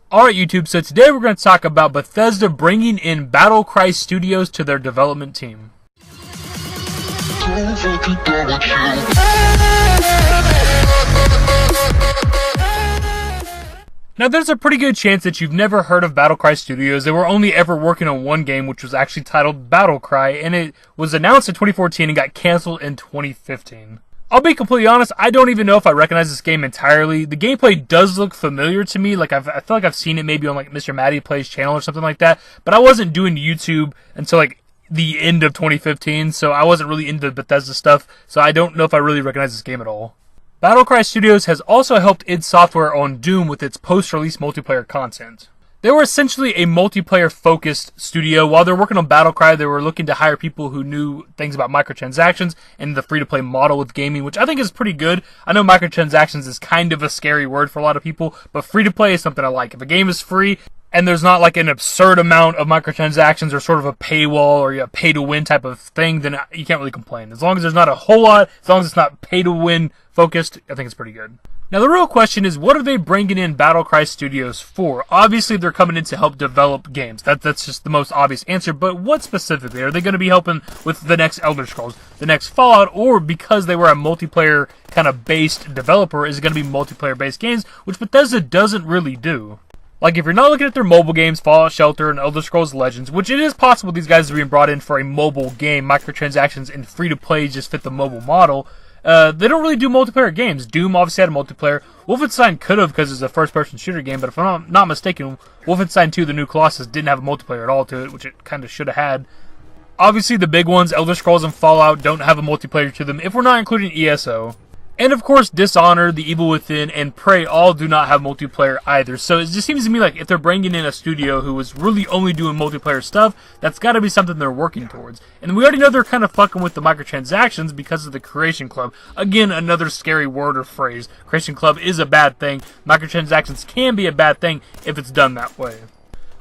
Alright YouTube, so today we're going to talk about Bethesda bringing in Battlecry Studios to their development team. Now there's a pretty good chance that you've never heard of Battlecry Studios. They were only ever working on one game, which was actually titled Battlecry, and it was announced in 2014 and got canceled in 2015. I'll be completely honest, I don't even know if I recognize this game entirely. The gameplay does look familiar to me, like I feel like I've seen it maybe on like Mr. Matty Plays channel or something like that, but I wasn't doing YouTube until like the end of 2015, so I wasn't really into Bethesda stuff, so I don't know if I really recognize this game at all. Battlecry Studios has also helped id Software on Doom with its post-release multiplayer content. They were essentially a multiplayer-focused studio. While they're working on Battlecry, they were looking to hire people who knew things about microtransactions and the free-to-play model with gaming, which I think is pretty good. I know microtransactions is kind of a scary word for a lot of people, but free-to-play is something I like. If a game is free, and there's not like an absurd amount of microtransactions or sort of a paywall or a pay-to-win type of thing, then you can't really complain. As long as there's not a whole lot, as long as it's not pay-to-win focused, I think it's pretty good. Now the real question is, what are they bringing in Battlecry Studios for? Obviously they're coming in to help develop games. That's just the most obvious answer, but what specifically? Are they going to be helping with the next Elder Scrolls, the next Fallout, or because they were a multiplayer kind of based developer, is it going to be multiplayer based games, which Bethesda doesn't really do? Like if you're not looking at their mobile games, Fallout Shelter and Elder Scrolls Legends, which it is possible these guys are being brought in for a mobile game, microtransactions and free-to-play just fit the mobile model, they don't really do multiplayer games. Doom obviously had a multiplayer. Wolfenstein could have because it's a first-person shooter game, but if I'm not mistaken, Wolfenstein 2, The New Colossus, didn't have a multiplayer at all to it, which it kind of should have had. Obviously, the big ones, Elder Scrolls and Fallout, don't have a multiplayer to them, if we're not including ESO. And of course, Dishonored, The Evil Within, and Prey all do not have multiplayer either. So it just seems to me like if they're bringing in a studio who is really only doing multiplayer stuff, that's got to be something they're working towards. And we already know they're kind of fucking with the microtransactions because of the Creation Club. Again, another scary word or phrase. Creation Club is a bad thing. Microtransactions can be a bad thing if it's done that way.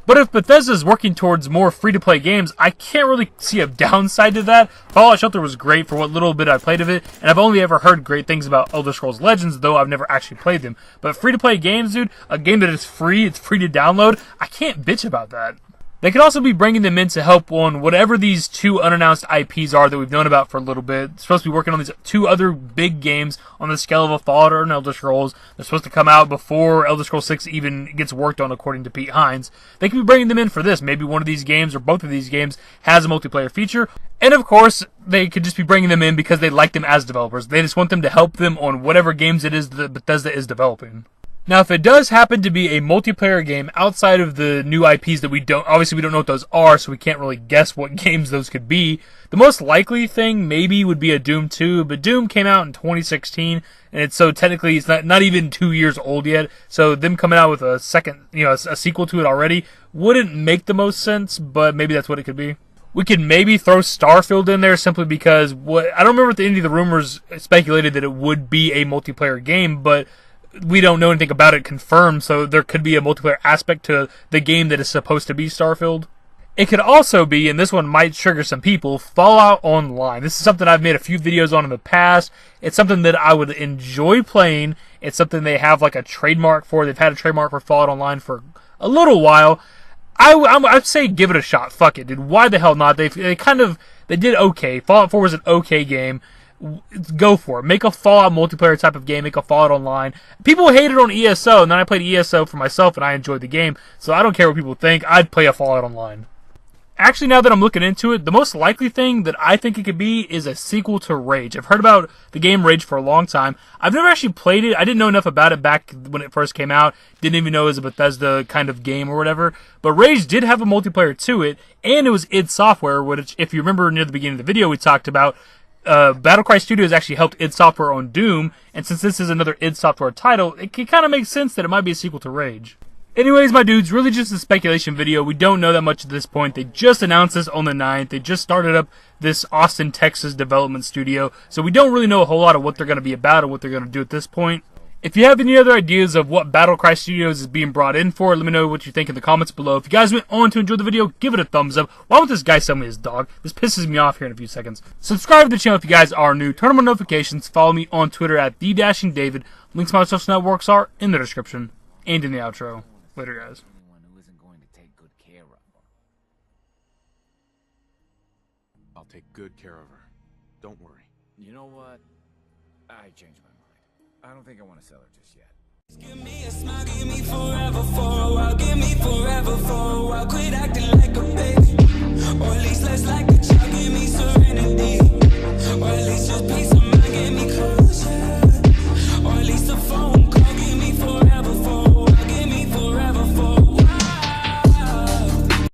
But if Bethesda is working towards more free-to-play games, I can't really see a downside to that. Fallout Shelter was great for what little bit I played of it, and I've only ever heard great things about Elder Scrolls Legends, though I've never actually played them. But free-to-play games, dude, a game that is free, it's free to download, I can't bitch about that. They could also be bringing them in to help on whatever these two unannounced IPs are that we've known about for a little bit. They're supposed to be working on these two other big games on the scale of a Fallout or an Elder Scrolls. They're supposed to come out before Elder Scrolls 6 even gets worked on, according to Pete Hines. They could be bringing them in for this. Maybe one of these games or both of these games has a multiplayer feature. And of course, they could just be bringing them in because they like them as developers. They just want them to help them on whatever games it is that Bethesda is developing. Now, if it does happen to be a multiplayer game outside of the new IPs that we don't know what those are, so we can't really guess what games those could be, the most likely thing maybe would be a Doom 2, but Doom came out in 2016, and so technically it's not even 2 years old yet, so them coming out with a second, a sequel to it already wouldn't make the most sense, but maybe that's what it could be. We could maybe throw Starfield in there simply because I don't remember if any of the rumors speculated that it would be a multiplayer game, but we don't know anything about it confirmed, so there could be a multiplayer aspect to the game that is supposed to be Starfield. It could also be, and this one might trigger some people, Fallout Online. This is something I've made a few videos on in the past. It's something that I would enjoy playing. It's something they have like a trademark for. They've had a trademark for Fallout Online for a little while. I'd say give it a shot. Fuck it, dude. Why the hell not? They did okay. Fallout 4 was an okay game. Go for it. Make a Fallout multiplayer type of game. Make a Fallout Online. People hated on ESO, and then I played ESO for myself, and I enjoyed the game. So I don't care what people think. I'd play a Fallout Online. Actually, now that I'm looking into it, the most likely thing that I think it could be is a sequel to Rage. I've heard about the game Rage for a long time. I've never actually played it. I didn't know enough about it back when it first came out. Didn't even know it was a Bethesda kind of game or whatever. But Rage did have a multiplayer to it, and it was id Software, which, if you remember near the beginning of the video, we talked about Battlecry Studios actually helped id Software on Doom, and since this is another id Software title, it kind of makes sense that it might be a sequel to Rage. Anyways, my dudes, really just a speculation video. We don't know that much at this point. They just announced this on the 9th. They just started up this Austin, Texas development studio, so we don't really know a whole lot of what they're going to be about or what they're going to do at this point. If you have any other ideas of what Battlecry Studios is being brought in for, let me know what you think in the comments below. If you guys went on to enjoy the video, give it a thumbs up. Why won't this guy sell me his dog? This pisses me off here in a few seconds. Subscribe to the channel if you guys are new. Turn on notifications. Follow me on Twitter at @TheDashingDavid. Links to my social networks are in the description and in the outro. Later, guys. Anyone who isn't going to take good care of her. I'll take good care of her. Don't worry. You know what? I changed my mind. I don't think I want to sell her just yet. Give me a smile, give me forever for